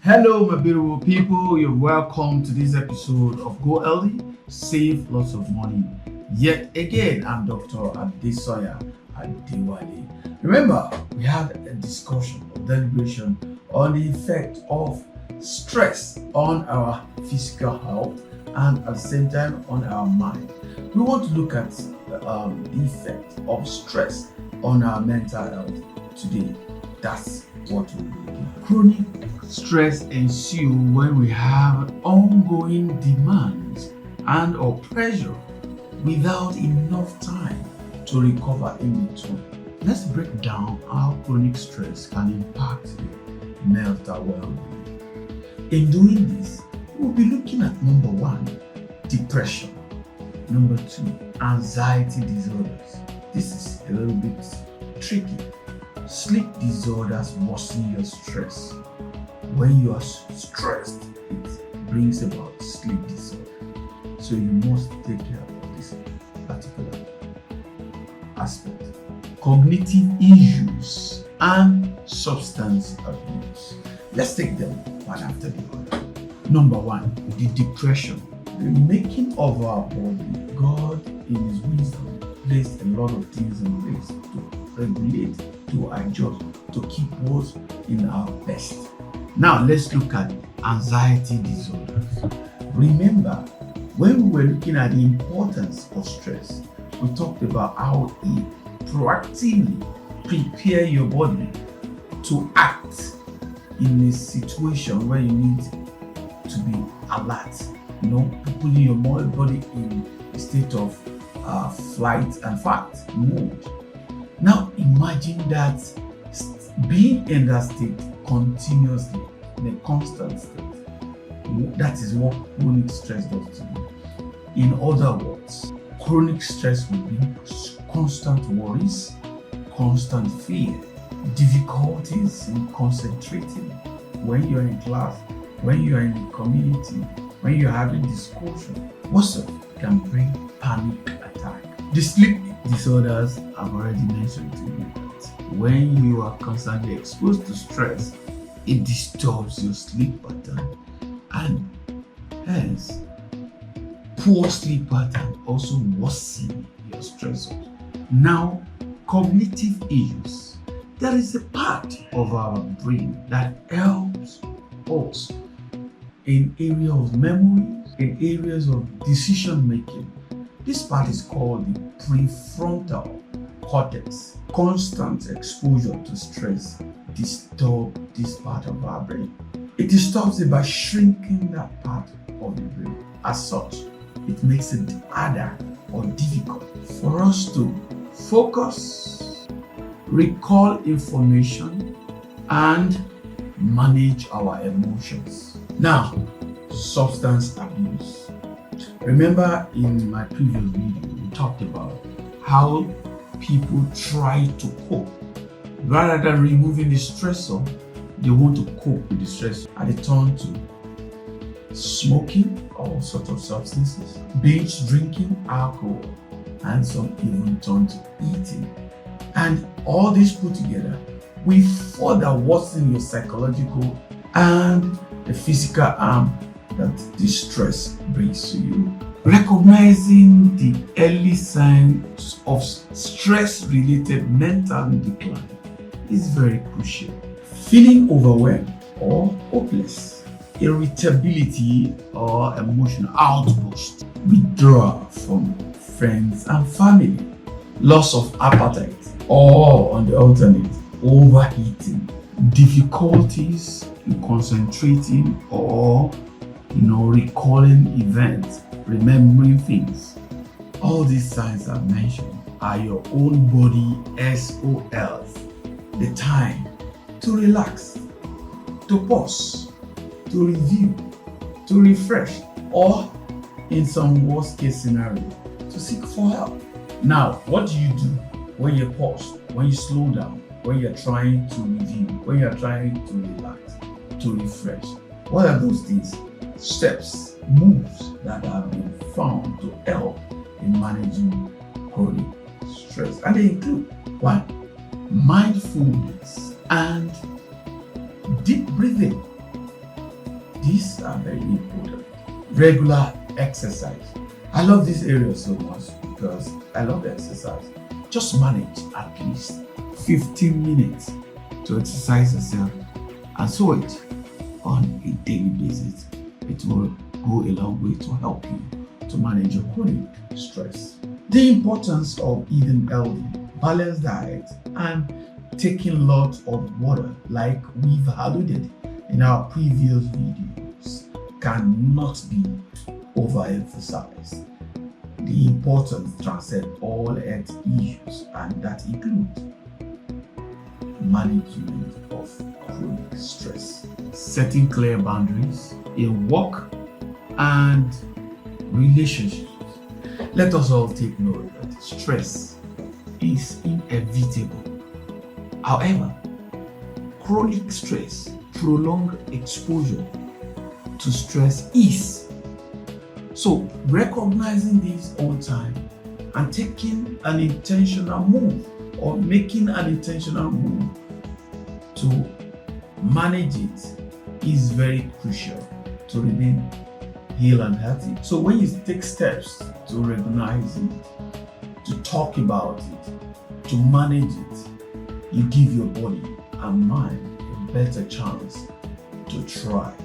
Hello, my beautiful people. You're welcome to this episode of Go Healthy, Save Lots of Money. Yet again, I'm Dr. ADESANYA ADEWALE. Remember, we had a discussion or deliberation on the effect of stress on our physical health and at the same time on our mind. We want to look at the effect of stress on our mental health today. That's what we'll be looking at. Chronic stress ensues when we have ongoing demands and or pressure without enough time to recover in between. Let's break down how chronic stress can impact the mental well-being. In doing this, we'll be looking at number 1, depression. Number 2, anxiety disorders. This is a little bit tricky. Sleep disorders worsen your stress. When you are stressed, it brings about sleep disorder. So you must take care of this particular aspect. Cognitive issues and substance abuse. Let's take them one after the other. Number 1, the depression. The making of our body, God in His wisdom placed a lot of things in place to regulate, to adjust, to keep us in our best. Now let's look at anxiety disorders. Remember, when we were looking at the importance of stress, we talked about how it proactively prepare your body to act in a situation where you need to be alert. Putting your body in a state of flight and fight mode. Now imagine that being in that state continuously, in a constant state. That is what chronic stress does to you. In other words, chronic stress will be constant worries, constant fear, difficulties in concentrating when you're in class, when you're in the community, when you're having discussion. Whatsoever can bring panic attack. The sleep disorders I've already mentioned to you that when you are constantly exposed to stress, it disturbs your sleep pattern and hence poor sleep pattern also worsens your stress. Now, cognitive issues. There is a part of our brain that helps us in areas of memory, in areas of decision making. This part is called the prefrontal cortex. Constant exposure to stress disturbs this part of our brain. It disturbs it by shrinking that part of the brain. As such, it makes it harder or difficult for us to focus, recall information, and manage our emotions. Now, substance abuse. Remember in my previous video, we talked about how people try to cope. Rather than removing the stressor, they want to cope with the stress. And they turn to smoking, all sorts of substances, binge drinking, alcohol, and some even turn to eating. And all this put together will further worsen your psychological and the physical harm that this stress brings to you. Recognizing the early signs of stress-related mental decline is very crucial. Feeling overwhelmed or hopeless, irritability or emotional outburst, withdrawal from friends and family, loss of appetite, or on the alternate, overeating, difficulties in concentrating or recalling events, remembering things. All these signs I've mentioned are your own body SOLs. The time to relax, to pause, to review, to refresh, or in some worst case scenario, to seek for help. Now, what do you do when you pause, when you slow down, when you're trying to review, when you're trying to relax, to refresh? What are those things? Steps, moves that have been found to help in managing chronic stress. And they include 1, mindfulness and deep breathing. These are very important. Regular exercise. I love this area so much because I love exercise. Just manage at least 15 minutes to exercise yourself and so it on a daily basis. It will go a long way to help you to manage your chronic stress. The importance of eating healthy, balanced diet, and taking lots of water, like we've alluded in our previous videos, cannot be overemphasized. The importance transcends all health issues, and that includes management of chronic stress, setting clear boundaries in work and relationships. Let us all take note that stress is inevitable. However, chronic stress, prolonged exposure to stress is. So, recognizing this on time and taking an intentional move or making an intentional move to manage it is very crucial to remain healed and healthy. So when you take steps to recognize it, to talk about it, to manage it, you give your body and mind a better chance to thrive.